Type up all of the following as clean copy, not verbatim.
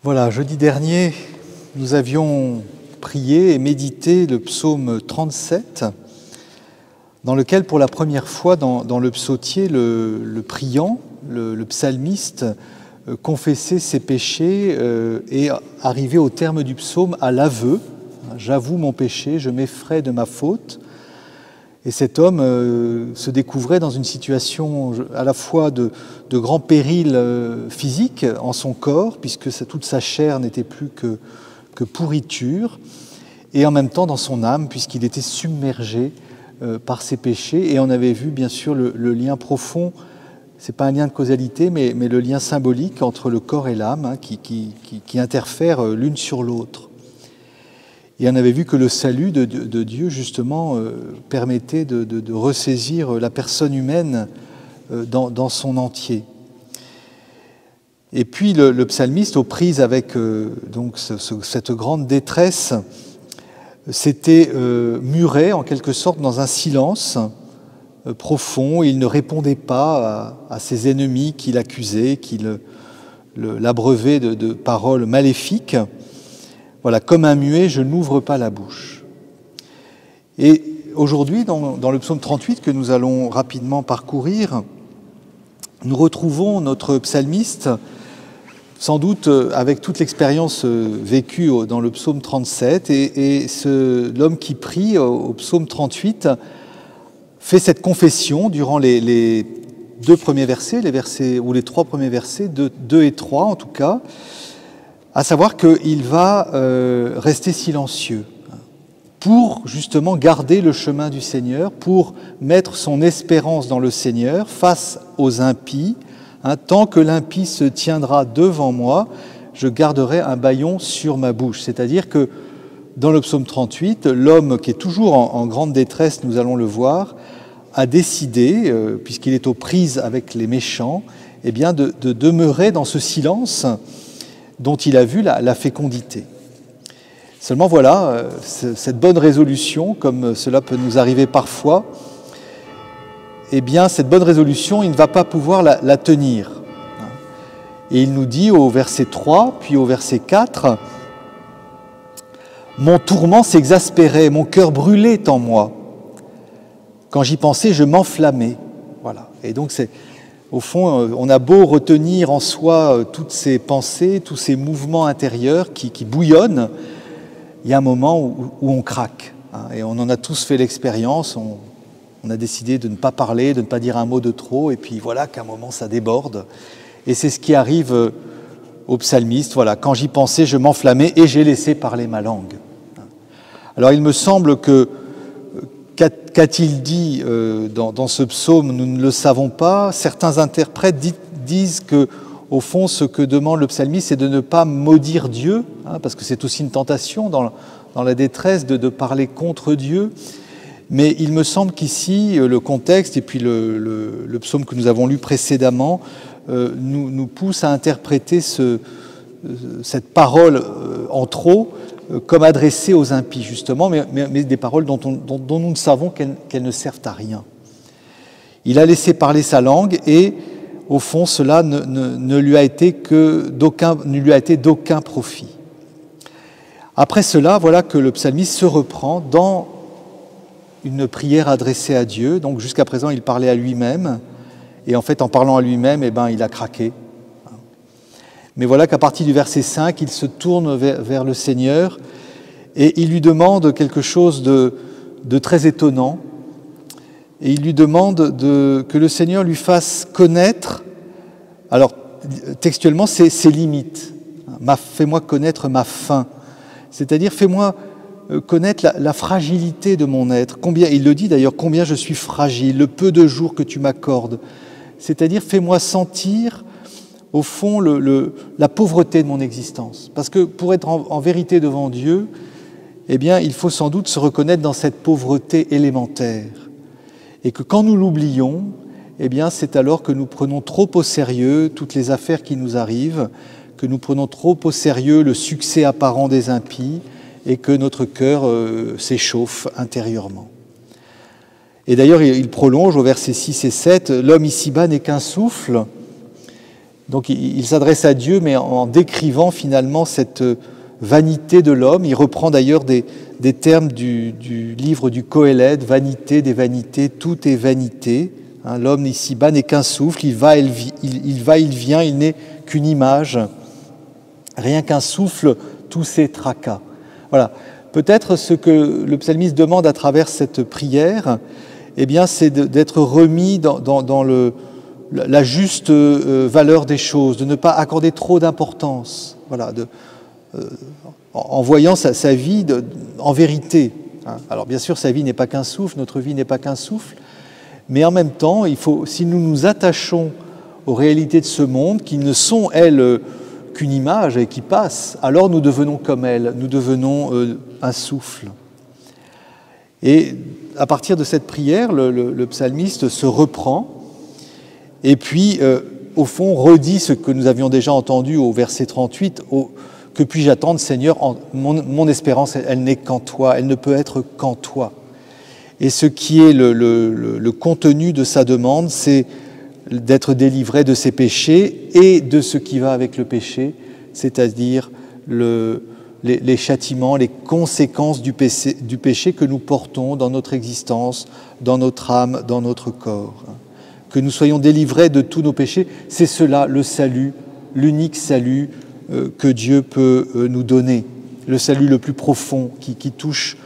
Voilà, jeudi dernier, nous avions prié et médité le psaume 37, dans lequel, pour la première fois dans le psautier, le priant, le psalmiste, confessait ses péchés et arrivait au terme du psaume à l'aveu. J'avoue mon péché, je m'effraie de ma faute. Et cet homme se découvrait dans une situation à la fois de grand péril physique en son corps, puisque toute sa chair n'était plus que pourriture, et en même temps dans son âme, puisqu'il était submergé par ses péchés. Et on avait vu bien sûr le lien profond, c'est pas un lien de causalité, mais le lien symbolique entre le corps et l'âme, qui interfèrent l'une sur l'autre. Et on avait vu que le salut de Dieu, justement, permettait de ressaisir la personne humaine dans son entier. Et puis le psalmiste, aux prises avec donc cette grande détresse, s'était muré en quelque sorte dans un silence profond. Il ne répondait pas à ses ennemis qui l'accusaient, qui l'abreuvaient de paroles maléfiques. Voilà, comme un muet, je n'ouvre pas la bouche. Et aujourd'hui, dans le psaume 38 que nous allons rapidement parcourir, nous retrouvons notre psalmiste, sans doute avec toute l'expérience vécue dans le psaume 37, et l'homme qui prie au psaume 38 fait cette confession durant les deux premiers versets, ou les trois premiers versets, 2 et 3 en tout cas, à savoir qu'il va rester silencieux pour justement garder le chemin du Seigneur, pour mettre son espérance dans le Seigneur face aux impies. Tant que l'impie se tiendra devant moi, je garderai un bâillon sur ma bouche. C'est-à-dire que dans le psaume 38, l'homme qui est toujours en grande détresse, nous allons le voir, a décidé, puisqu'il est aux prises avec les méchants, eh bien de demeurer dans ce silence dont il a vu la fécondité. Seulement voilà, cette bonne résolution, comme cela peut nous arriver parfois, eh bien cette bonne résolution, il ne va pas pouvoir la tenir. Et il nous dit au verset 3, puis au verset 4, « Mon tourment s'exaspérait, mon cœur brûlait en moi. Quand j'y pensais, je m'enflammais. » Voilà. Et donc au fond, on a beau retenir en soi toutes ces pensées, tous ces mouvements intérieurs qui bouillonnent, il y a un moment où on craque. Et on en a tous fait l'expérience, on a décidé de ne pas parler, de ne pas dire un mot de trop, et puis voilà qu'à un moment ça déborde. Et c'est ce qui arrive au psalmiste, voilà, quand j'y pensais, je m'enflammais et j'ai laissé parler ma langue. Alors il me semble que qu'a-t-il dit dans ce psaume? Nous ne le savons pas. Certains interprètes disent que, au fond, ce que demande le psalmiste, c'est de ne pas maudire Dieu, parce que c'est aussi une tentation dans la détresse de parler contre Dieu. Mais il me semble qu'ici, le contexte et puis le psaume que nous avons lu précédemment nous pousse à interpréter cette parole en trop comme adressée aux impies, justement, mais des paroles dont nous savons qu'elles ne servent à rien. Il a laissé parler sa langue et, au fond, cela ne lui a été d'aucun profit. Après cela, voilà que le psalmiste se reprend dans une prière adressée à Dieu. Donc jusqu'à présent, il parlait à lui-même, et en fait, en parlant à lui-même, il a craqué. Mais voilà qu'à partir du verset 5, il se tourne vers le Seigneur et il lui demande quelque chose de très étonnant. Et il lui demande que le Seigneur lui fasse connaître, alors textuellement, c'est ses limites. Fais-moi connaître ma faim. C'est-à-dire, fais-moi connaître la fragilité de mon être. Il le dit d'ailleurs, combien je suis fragile, le peu de jours que tu m'accordes. C'est-à-dire, fais-moi sentir au fond, la pauvreté de mon existence. Parce que pour être en vérité devant Dieu, eh bien, il faut sans doute se reconnaître dans cette pauvreté élémentaire. Et que quand nous l'oublions, eh bien, c'est alors que nous prenons trop au sérieux toutes les affaires qui nous arrivent, que nous prenons trop au sérieux le succès apparent des impies et que notre cœur s'échauffe intérieurement. Et d'ailleurs, il prolonge au verset 6 et 7, « L'homme ici-bas n'est qu'un souffle ». Donc il s'adresse à Dieu, mais en décrivant finalement cette vanité de l'homme. Il reprend d'ailleurs des termes du livre du Qoélède, vanité des vanités, tout est vanité. Hein, l'homme ici-bas n'est qu'un souffle, il va, il vient, il n'est qu'une image, rien qu'un souffle, tous ces tracas. Voilà. Peut-être ce que le psalmiste demande à travers cette prière, eh bien, c'est d'être remis dans la juste valeur des choses, de ne pas accorder trop d'importance, voilà, en voyant sa vie en vérité. Hein. Alors bien sûr, sa vie n'est pas qu'un souffle, notre vie n'est pas qu'un souffle, mais en même temps, si nous nous attachons aux réalités de ce monde, qui ne sont, elles, qu'une image et qui passent, alors nous devenons comme elles, nous devenons un souffle. Et à partir de cette prière, le psalmiste se reprend et puis, au fond, redit ce que nous avions déjà entendu au verset 38, « Que puis-je attendre, Seigneur, mon espérance, elle n'est qu'en toi, elle ne peut être qu'en toi. » Et ce qui est le contenu de sa demande, c'est d'être délivré de ses péchés et de ce qui va avec le péché, c'est-à-dire les châtiments, les conséquences du péché que nous portons dans notre existence, dans notre âme, dans notre corps. Que nous soyons délivrés de tous nos péchés, c'est cela le salut, l'unique salut que Dieu peut nous donner, le salut le plus profond qui touche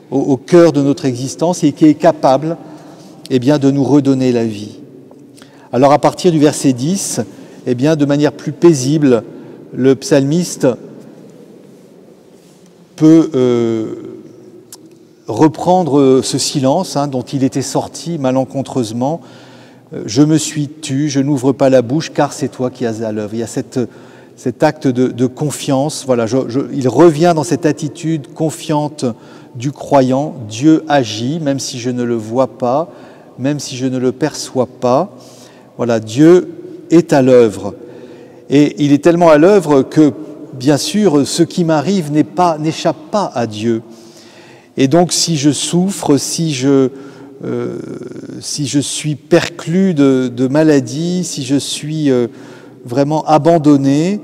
au cœur de notre existence et qui est capable eh bien, de nous redonner la vie. Alors à partir du verset 10, eh bien, de manière plus paisible, le psalmiste peut reprendre ce silence dont il était sorti malencontreusement. Je me suis tu, je n'ouvre pas la bouche car c'est toi qui as à l'œuvre. Il y a cet acte de confiance. Voilà, il revient dans cette attitude confiante du croyant. Dieu agit, même si je ne le vois pas, même si je ne le perçois pas. Voilà, Dieu est à l'œuvre. Et il est tellement à l'œuvre que, bien sûr, ce qui m'arrive n'échappe pas à Dieu. Et donc, si je souffre, si je suis perclus de maladie, si je suis vraiment abandonné,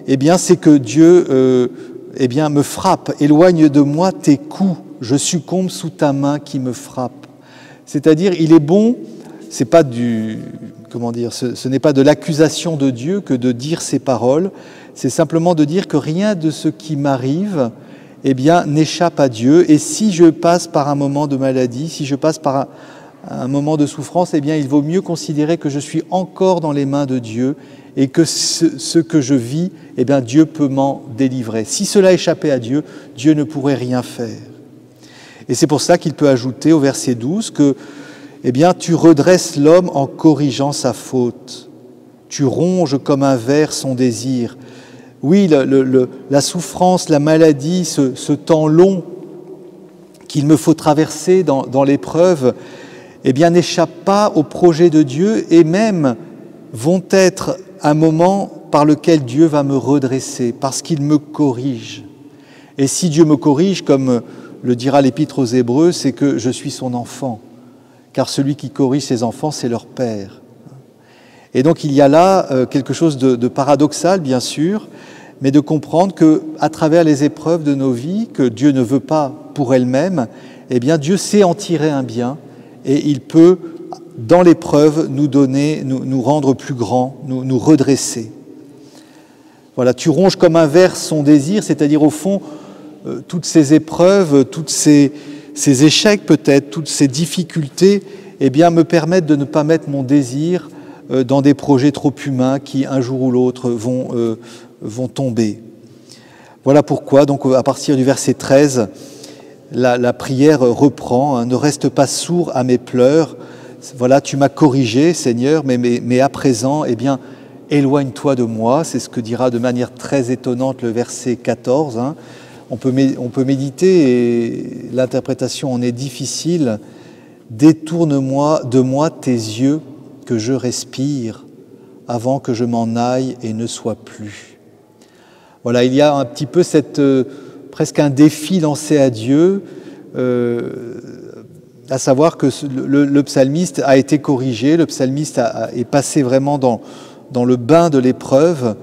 eh bien, c'est que Dieu eh bien, me frappe. Éloigne de moi tes coups. Je succombe sous ta main qui me frappe. C'est-à-dire, il est bon, c'est pas ce n'est pas de l'accusation de Dieu que de dire ces paroles, c'est simplement de dire que rien de ce qui m'arrive eh bien, n'échappe à Dieu. Et si je passe par un moment de maladie, si je passe par un moment de souffrance, eh bien, il vaut mieux considérer que je suis encore dans les mains de Dieu et que ce que je vis, eh bien, Dieu peut m'en délivrer. Si cela échappait à Dieu, Dieu ne pourrait rien faire. Et c'est pour ça qu'il peut ajouter au verset 12 que eh bien, tu redresses l'homme en corrigeant sa faute. Tu ronges comme un ver son désir. Oui, la souffrance, la maladie, ce temps long qu'il me faut traverser dans l'épreuve, eh bien, n'échappent pas au projet de Dieu et même vont être un moment par lequel Dieu va me redresser, parce qu'il me corrige. Et si Dieu me corrige, comme le dira l'Épître aux Hébreux, c'est que je suis son enfant, car celui qui corrige ses enfants, c'est leur père. Et donc il y a là quelque chose de paradoxal, bien sûr, mais de comprendre qu'à travers les épreuves de nos vies, que Dieu ne veut pas pour elles-mêmes, eh bien Dieu sait en tirer un bien et il peut, dans l'épreuve, nous donner, nous rendre plus grands, nous redresser. Voilà, tu ronges comme un ver son désir, c'est-à-dire au fond, toutes ces épreuves, tous ces échecs peut-être, toutes ces difficultés, eh bien me permettent de ne pas mettre mon désir dans des projets trop humains qui, un jour ou l'autre, vont tomber. Voilà pourquoi, donc à partir du verset 13, la prière reprend, ne reste pas sourd à mes pleurs. Voilà, tu m'as corrigé, Seigneur, mais à présent, eh bien, éloigne-toi de moi. C'est ce que dira de manière très étonnante le verset 14. On peut méditer et l'interprétation en est difficile. Détourne-moi de moi tes yeux que je respire avant que je m'en aille et ne sois plus. Voilà, il y a un petit peu presque un défi lancé à Dieu, à savoir que le psalmiste a été corrigé, le psalmiste est passé vraiment dans le bain de l'épreuve.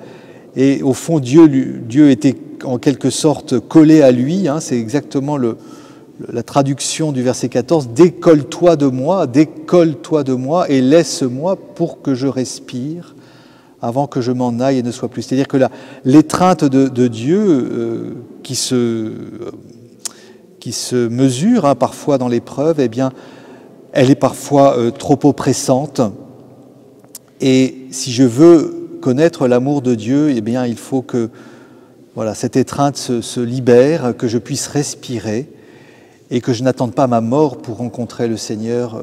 Et au fond, Dieu était en quelque sorte collé à lui. Hein, c'est exactement la traduction du verset 14. « Décolle-toi de moi et laisse-moi pour que je respire avant que je m'en aille et ne sois plus. » C'est-à-dire que l'étreinte de Dieu qui se mesure hein, parfois dans l'épreuve, eh bien, elle est parfois trop oppressante. Et si je veux connaître l'amour de Dieu, eh bien, il faut que voilà, cette étreinte se libère, que je puisse respirer et que je n'attende pas ma mort pour rencontrer le Seigneur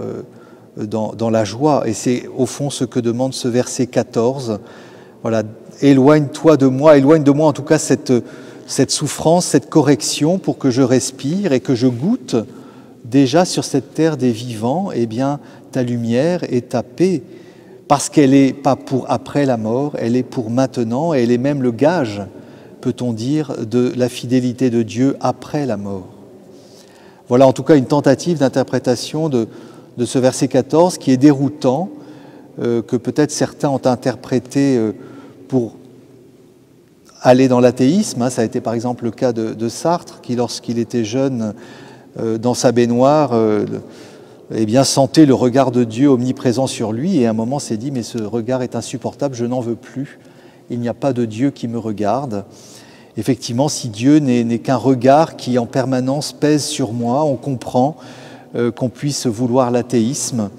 dans la joie. Et c'est au fond ce que demande ce verset 14. Voilà, éloigne-toi de moi en tout cas cette souffrance, cette correction pour que je respire et que je goûte déjà sur cette terre des vivants, eh bien, ta lumière et ta paix. Parce qu'elle n'est pas pour après la mort, elle est pour maintenant, et elle est même le gage, peut-on dire, de la fidélité de Dieu après la mort. Voilà en tout cas une tentative d'interprétation de ce verset 14 qui est déroutant, que peut-être certains ont interprété pour aller dans l'athéisme. Ça a été par exemple le cas de Sartre, qui lorsqu'il était jeune, dans sa baignoire, eh bien, sentait le regard de Dieu omniprésent sur lui, et à un moment s'est dit « mais ce regard est insupportable, je n'en veux plus, il n'y a pas de Dieu qui me regarde ». Effectivement, si Dieu n'est qu'un regard qui en permanence pèse sur moi, on comprend qu'on puisse vouloir l'athéisme.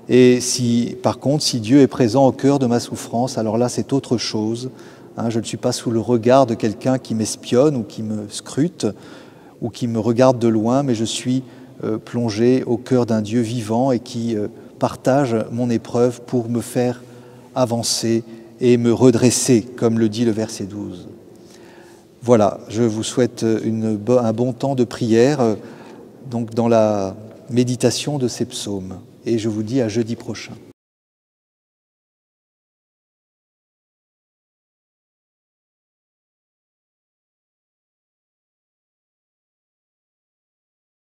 Et si, par contre, si Dieu est présent au cœur de ma souffrance, alors là c'est autre chose. Hein, je ne suis pas sous le regard de quelqu'un qui m'espionne ou qui me scrute ou qui me regarde de loin, mais je suis plongé au cœur d'un Dieu vivant et qui partage mon épreuve pour me faire avancer et me redresser, comme le dit le verset 12. Voilà, je vous souhaite un bon temps de prière donc dans la méditation de ces psaumes. Et je vous dis à jeudi prochain.